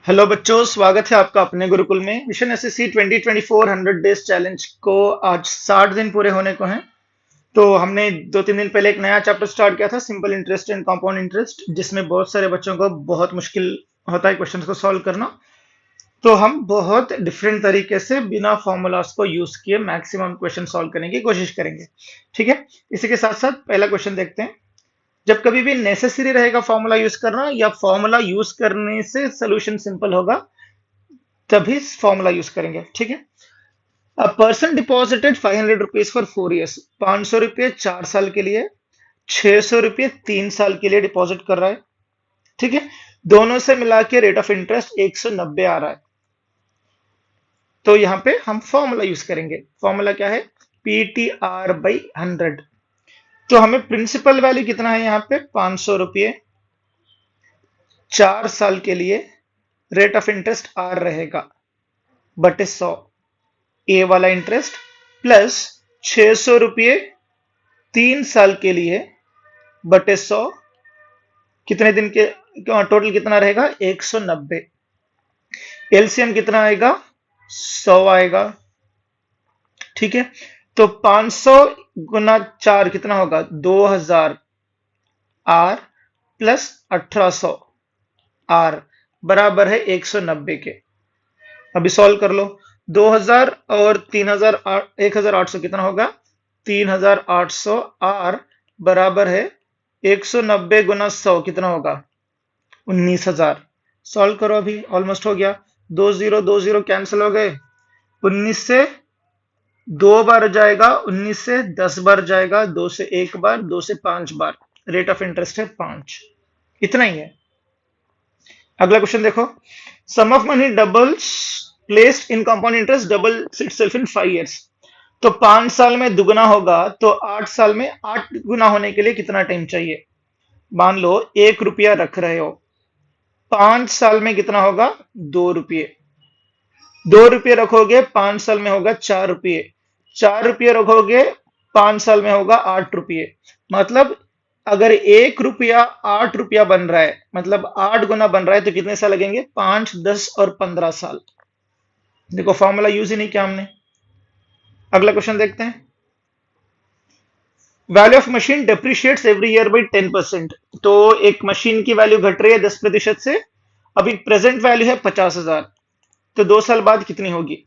Hello बच्चों, स्वागत है आपका अपने गुरुकुल में। मिशन एसएससी 2024 100 डेज चैलेंज को आज 60 दिन पूरे होने को हैं। तो हमने 2-3 दिन पहले एक नया चैप्टर स्टार्ट किया था, simple interest and compound interest, जिसमें बहुत सारे बच्चों को बहुत मुश्किल होता है क्वेश्चंस को सॉल्व करना। तो हम बहुत डिफरेंट तरीके से बिना फॉर्मूलाज को यूज किए मैक्सिमम क्वेश्चन सॉल्व करने की कोशिश करेंगे। ठीक है, इसी के साथ साथ पहला क्वेश्चन देखते हैं। जब कभी भी नेसेसरी रहेगा फॉर्मूला यूज करना या फॉर्मूला यूज करने से सोल्यूशन सिंपल होगा, तभी फॉर्मूला यूज करेंगे। ठीक है, a person deposited 500 rupees for 4 years. 500 रुपये 4 साल के लिए, 600 रुपये 3 साल के लिए डिपॉजिट कर रहा है। ठीक है, दोनों से मिला के रेट ऑफ इंटरेस्ट 190 आ रहा है। तो यहां पे हम फॉर्मूला यूज करेंगे। फॉर्मूला क्या है? PTR/100। तो हमें प्रिंसिपल वैल्यू कितना है यहाँ पे? 500 रुपये 4 साल के लिए, रेट ऑफ इंटरेस्ट R रहेगा बटे 100, ए वाला इंटरेस्ट, प्लस 600 रुपये 3 साल के लिए बटे 100, कितने दिन के टोटल कितना रहेगा? 190। एलसीएम कितना आएगा? 100 आएगा। ठीक है, तो 500 गुना 4 कितना होगा? 2000 आर प्लस 1800 आर बराबर है 190 के। अभी सॉल्व कर लो। 2000 और 3000 1800 कितना होगा? 3800 आर बराबर है 190 गुना 100 कितना होगा? 19000। सॉल्व करो, अभी ऑलमोस्ट हो गया। 20 कैंसिल हो गए। 19 से 2 बार जाएगा, 19 से 10 बार जाएगा, 2 से 1 बार, 2 से 5 बार। रेट ऑफ इंटरेस्ट है 5। इतना ही है। अगला क्वेश्चन देखो। Sum of money doubles placed in compound interest doubles itself in 5 years. तो 5 साल में दुगना होगा, तो 8 साल में 8 गुना होने के लिए कितना टाइम चाहिए? मान लो 1 रुपया रख रहे हो, 5 साल में कितना होगा? 2 रुपये। 2 रुपये रखोगे 5 साल में होगा 4 रुपये। 4 रुपये रखोगे 5 साल में होगा 8 रुपये। मतलब अगर 1 रुपया 8 रुपया बन रहा है, मतलब 8 गुना बन रहा है, तो कितने साल लगेंगे? 5, 10 और 15 साल। देखो, फॉर्मूला यूज ही नहीं किया हमने। अगला क्वेश्चन देखते हैं। Value of machine depreciates every year by 10%। तो एक मशीन की वैल्यू घट रही है 10% से। अभी प्रेजेंट वैल्यू है 50,000, तो 2 साल बाद कितनी होगी?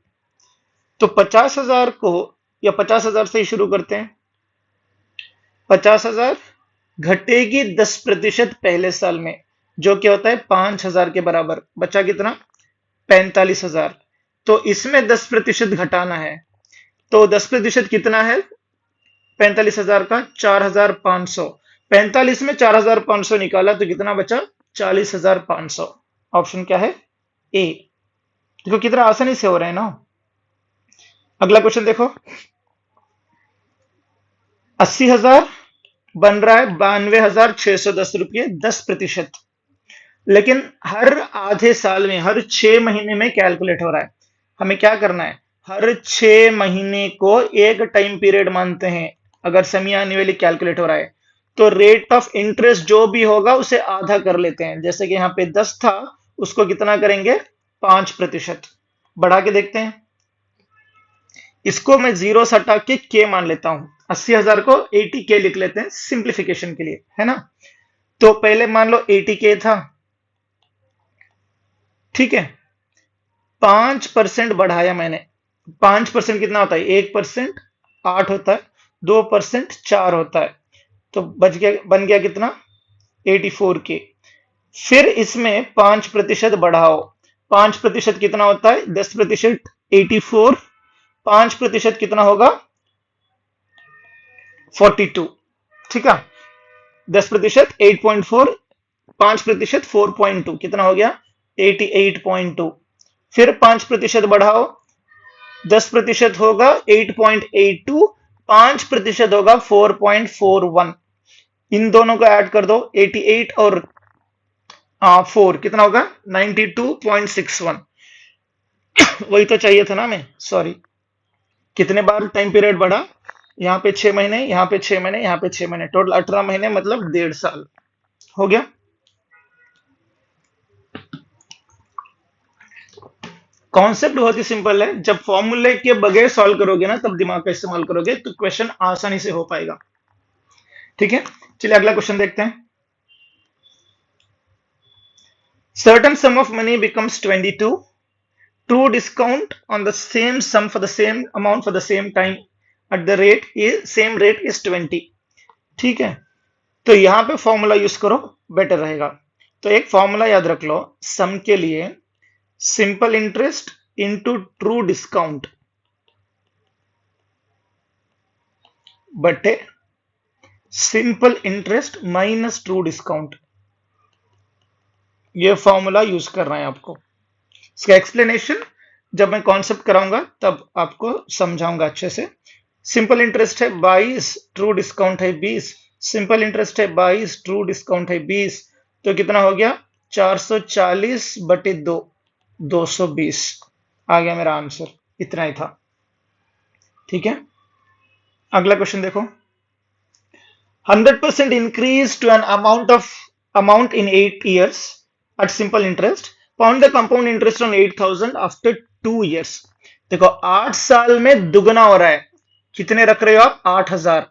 तो 50,000 को, या 50,000 से ही शुरू करते हैं। 50,000 घटेगी 10% पहले साल में, जो क्या होता है 5,000 के बराबर। बचा कितना? 45,000। तो इसमें 10% घटाना है। तो 10% कितना है 45,000 का? 4,500। 45 में 4,500 निकाला तो कितना बचा? 40,500। ऑप्शन क्या है? ए। देखो कितना आसानी से हो रहा है ना। अगला क्वेश्चन देखो। 80,000 बन रहा है 92,610 रुपये, 10%। लेकिन हर आधे साल में, हर 6 महीने में कैलकुलेट हो रहा है। हमें क्या करना है? हर 6 महीने को एक टाइम पीरियड मानते हैं। अगर सेमी एनुअली कैलकुलेट हो रहा है, तो रेट ऑफ इंटरेस्ट जो भी होगा उसे आधा कर लेते हैं। जैसे कि यहाँ पे 10 था, उसको कितना करेंगे? 5%। बढ़ा के देखते हैं। इसको मैं जीरो हटा के के मान लेता हूं। 80,000 को 80K लिख लेते हैं सिंप्लीफिकेशन के लिए, है ना। तो पहले मान लो 80K था। ठीक है, 5% बढ़ाया मैंने। 5% कितना होता है? 1% 8 होता है, 2% 4 होता है। तो बच गया, बन गया कितना? 84K। फिर इसमें 5% बढ़ाओ। 5% कितना होता है? 10%। 84, 5% कितना होगा? 42। ठीक है, 10% 8.4, 5% 4.2, कितना हो गया? 88.2। फिर 5% बढ़ाओ, 10% होगा 8.82, 5% होगा 4.41। इन दोनों को ऐड कर दो, 88 और 4 कितना होगा? 92.61। वही तो चाहिए था ना मैं, सॉरी। कितने बार टाइम पीरियड बढ़ा? यहाँ पे 6 महीने, यहाँ पे 6 महीने, यहाँ पे 6 महीने, टोटल 18 महीने, मतलब 1.5 साल हो गया। कॉन्सेप्ट बहुत ही सिंपल है, जब फॉर्मूले के बगैर सॉल्व करोगे ना तब दिमाग का इस्तेमाल करोगे तो क्वेश्चन आसानी से हो पाएगा। ठीक है, चलिए अगला क्वेश्चन देखते हैं। Certain some of money becomes 22, true discount on the same sum for the same amount for the same time at the rate is same rate is 20। ठीक है, तो यहां पे फॉर्मूला यूज करो, बेटर रहेगा। तो एक फॉर्मूला याद रख लो, सम के लिए simple interest into true discount बटे simple interest minus true discount, ये फॉर्मूला यूज करना है आपको। इसका एक्सप्लेनेशन जब मैं कॉन्सेप्ट कराऊंगा तब आपको समझाऊंगा अच्छे से। सिंपल इंटरेस्ट है 22, ट्रू डिस्काउंट है 20, सिंपल इंटरेस्ट है 22, ट्रू डिस्काउंट है 20, तो कितना हो गया 440 बटे 2, 220 आ गया मेरा आंसर, इतना ही था। ठीक है, अगला क्वेश्चन देखो। 100% increase to an amount in 8 years at simple interest, found the compound interest on 8000 after 2 years। देखो 8 साल में दुगना हो रहा है, कितने रख रहे हो आप 8000,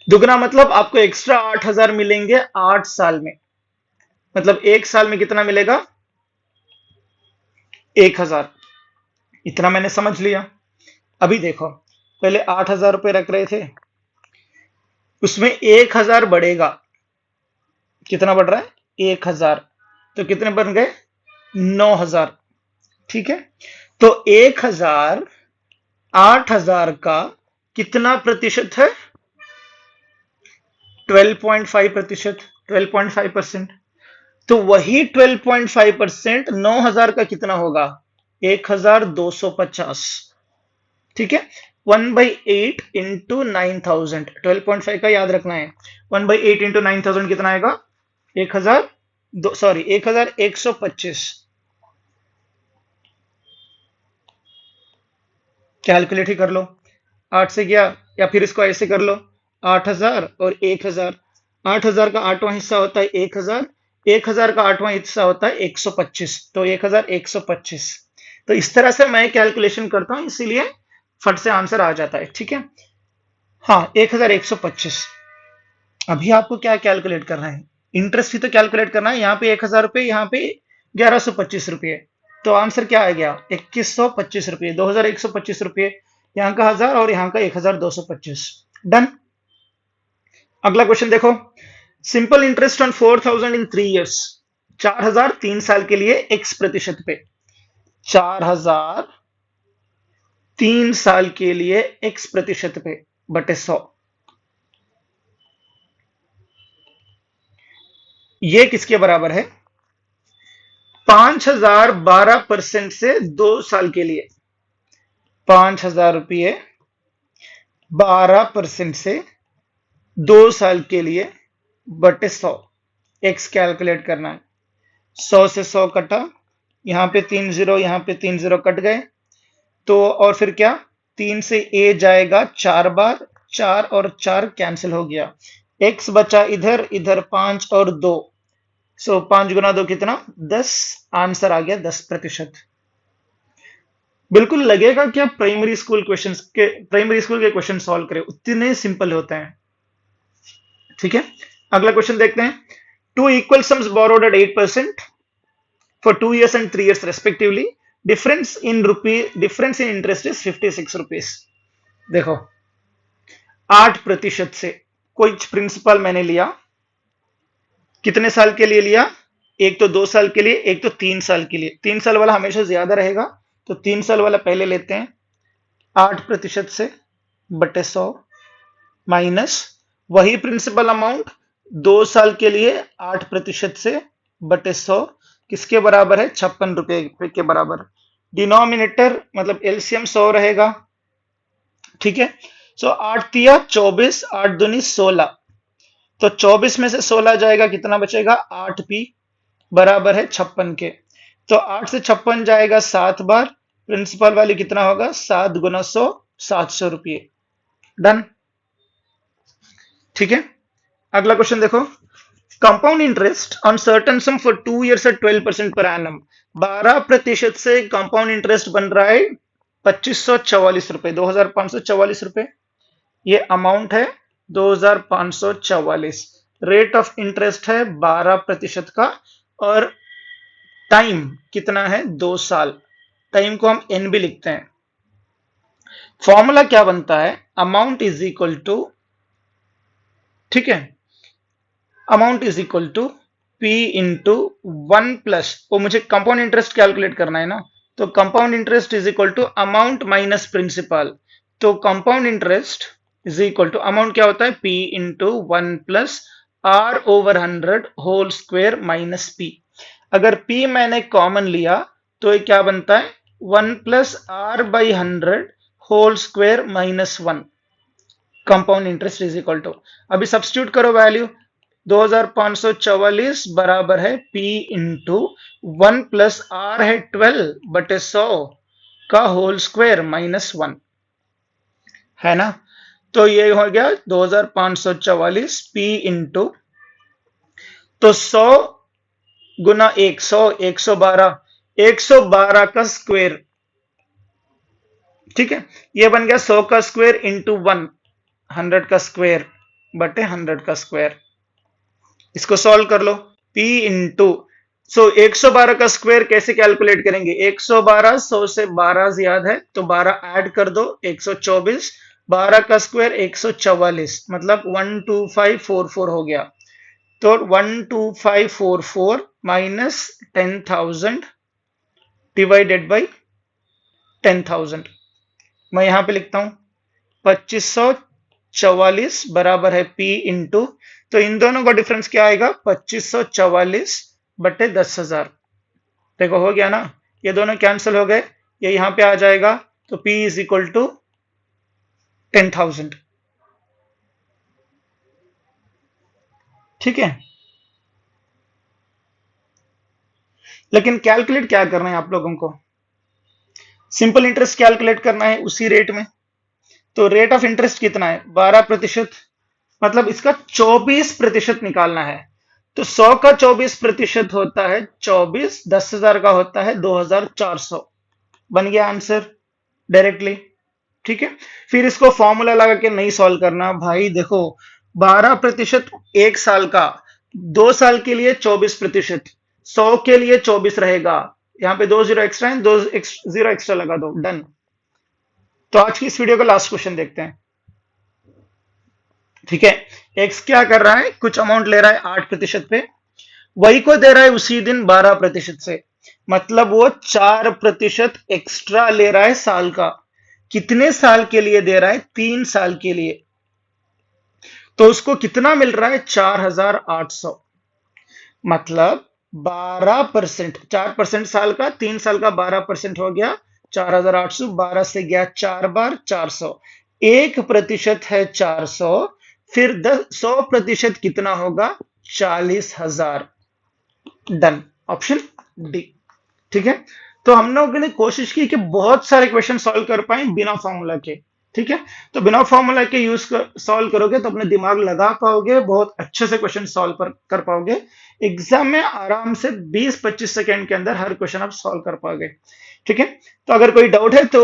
दुगना मतलब आपको एक्स्ट्रा 8000 मिलेंगे 8 साल में, मतलब 1 साल में कितना मिलेगा 1000, इतना मैंने समझ लिया। अभी देखो पहले 8000 रुपए रख रहे थे, उसमें 1000 बढ़ेगा, कितना बढ़ रहा है 1000, तो कितने बन गए 9000। ठीक है, तो 1000 8000 का कितना प्रतिशत है 12.5%, 12.5%। तो वही 12.5% 9000 का कितना होगा 1250। ठीक है, 1/8 इंटू 9000, 12.5 का याद रखना है, 1/8 इंटू 9000 कितना आएगा 1125। कैलकुलेट ही कर लो, 8 से गया, या फिर इसको ऐसे कर लो 8000 और 1000, 8000 का 8वां हिस्सा होता है 1000, 1000 का 8वां हिस्सा होता है 125, तो 1125। तो इस तरह से मैं कैलकुलेशन करता हूं, इसीलिए फट से आंसर आ जाता है। ठीक है, हाँ 1125। अभी आपको क्या कैलकुलेट करना है, इंटरेस्ट ही तो कैलकुलेट करना है। यहाँ पे 1000 रुपये, यहाँ पे 1125 रुपये, तो आंसर क्या आ गया 2125 रुपये, 2125 रुपये, यहाँ का 1000 और यहाँ का 1225। डन। अगला क्वेश्चन देखो। Simple interest on 4000 in 3 years, 4000 3 साल के लिए x प्रतिशत पे, 4000 3 साल के लिए x प्रतिशत पे बटे 100, ये किसके बराबर है 5000 12% से 2 साल के लिए, 5000 रुपये 12% से 2 साल के लिए बटे 100, एक्स कैलकुलेट करना है। 100 से 100 कटा, यहां पे 3 जीरो, यहां पे 3 जीरो कट गए, तो और फिर क्या 3 से ए जाएगा 4 बार, 4 और 4 कैंसिल हो गया, एक्स बचा इधर, इधर 5 और 2, सो 5 गुना 2 कितना 10, आंसर आ गया 10%। बिल्कुल लगेगा कि आप प्राइमरी स्कूल के क्वेश्चन सॉल्व करें, उतने सिंपल होते हैं। ठीक है, अगला क्वेश्चन देखते हैं। Two equal sums borrowed at 8% for 2 years and 3 years respectively, difference in interest is 56 rupees. देखो 8% से कोई प्रिंसिपल मैंने लिया, कितने साल के लिए लिया, एक तो 2 साल के लिए, एक तो 3 साल के लिए, 3 साल वाला हमेशा ज्यादा रहेगा, तो 3 साल वाला पहले लेते हैं, 8% से बटे 100 माइनस वही प्रिंसिपल अमाउंट 2 साल के लिए 8% से बटे 100, किसके बराबर है 56 रुपए के बराबर। डिनोमिनेटर मतलब एलसीएम 100 रहेगा। ठीक है, सो 8 तिया 24, 8 दूनी 16, तो 24 में से 16 जाएगा, कितना बचेगा 8p बराबर है 56 के, तो 8 से 56 जाएगा 7 बार, प्रिंसिपल वाली कितना होगा 7 गुना 100, 700 रुपये। डन। ठीक है, अगला क्वेश्चन देखो। Compound interest on certain some for 2 years at 12% per annum। 12% से कंपाउंड इंटरेस्ट बन रहा है 2544 रुपए, 2544 रुपए ये अमाउंट है, 2544। रेट ऑफ इंटरेस्ट है 12% का, और टाइम कितना है, 2 साल। टाइम को हम एन भी लिखते हैं। फॉर्मूला क्या बनता है, अमाउंट इज इक्वल टू, ठीक है, amount is equal to P into 1 plus, वो मुझे कंपाउंड इंटरेस्ट कैलकुलेट करना है ना, तो compound interest is equal to amount minus principal. तो compound interest is equal to, amount क्या होता है, P into 1 plus R over 100 whole square minus P। अगर P मैंने कॉमन लिया तो ये क्या बनता है, 1 plus R by 100 whole square minus 1। Compound interest is equal to, अभी सब्स्टिट्यूट करो वैल्यू, 2544 बराबर है P इंटू 1 प्लस R है 12 बटे 100 का होल स्क्वायर माइनस 1, है ना। तो ये हो गया 2544 P इंटू, तो 100 गुना 100, 112, 112 का स्क्वायर, ठीक है, ये बन गया 100 का स्क्वायर इंटू 1, 100 का स्क्वायर बटे 100 का स्क्वायर। इसको सॉल्व कर लो, P इंटू, 112 का स्क्वायर कैसे कैलकुलेट करेंगे, 112, 100 से 12 याद है तो 12 ऐड कर दो, 124, 12 का स्क्वायर 144, मतलब 12544 हो गया। तो 12544 माइनस 10,000 डिवाइडेड बाई 10,000, मैं यहां पे लिखता हूं 2544 बराबर है P इंटू, तो इन दोनों का डिफरेंस क्या आएगा, 2544 बटे 10,000। देखो हो गया ना, ये दोनों कैंसिल हो गए, ये यहां पे आ जाएगा, तो P इज इक्वल टू 10,000, ठीक है। लेकिन कैलकुलेट क्या करना है आप लोगों को, सिंपल इंटरेस्ट कैलकुलेट करना है उसी रेट में। तो रेट ऑफ इंटरेस्ट कितना है, 12%, मतलब इसका 24% निकालना है। तो 100 का 24% होता है 24, 10,000 का होता है 2,400, बन गया आंसर डायरेक्टली, ठीक है। फिर इसको फॉर्मूला लगा के नहीं सॉल्व करना भाई, देखो 12% 1 साल का, 2 साल के लिए 24%, 100 के लिए 24 रहेगा, यहाँ पे 2 जीरो एक्स्ट्रा है, 2 जीरो एक्स्ट्रा लगा दो, डन। तो आज की इस वीडियो का लास्ट क्वेश्चन देखते हैं, ठीक है। एक्स क्या कर रहा है, कुछ अमाउंट ले रहा है 8% पे, वही को दे रहा है उसी दिन 12% से, मतलब वो 4% एक्स्ट्रा ले रहा है साल का। कितने साल के लिए दे रहा है, 3 साल के लिए। तो उसको कितना मिल रहा है, 4,800, मतलब 12%, 4% साल का, 3 साल का 12% हो गया 4,800, 12 से गया 4 बार 400, 1% है 400, फिर 100% कितना होगा, 40,000, डन, ऑप्शन डी, ठीक है। तो हम लोगों ने कोशिश की कि बहुत सारे क्वेश्चन सॉल्व कर पाए बिना फॉर्मूला के, ठीक है। तो बिना फॉर्मूला के सॉल्व करोगे तो अपने दिमाग लगा पाओगे, बहुत अच्छे से क्वेश्चन सॉल्व कर पाओगे। एग्जाम में आराम से 20-25 सेकेंड के अंदर हर क्वेश्चन आप सॉल्व कर पाओगे, ठीक है। तो अगर कोई डाउट है तो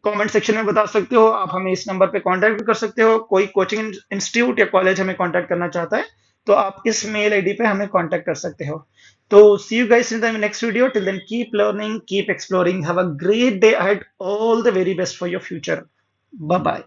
कमेंट सेक्शन में बता सकते हो, आप हमें इस नंबर पे कांटेक्ट भी कर सकते हो। कोई कोचिंग इंस्टीट्यूट या कॉलेज हमें कांटेक्ट करना चाहता है तो आप इस मेल आईडी पे हमें कांटेक्ट कर सकते हो। तो see you guys in the next video, till then keep learning, keep exploring, have a great day ahead, all the very best for your future, bye bye.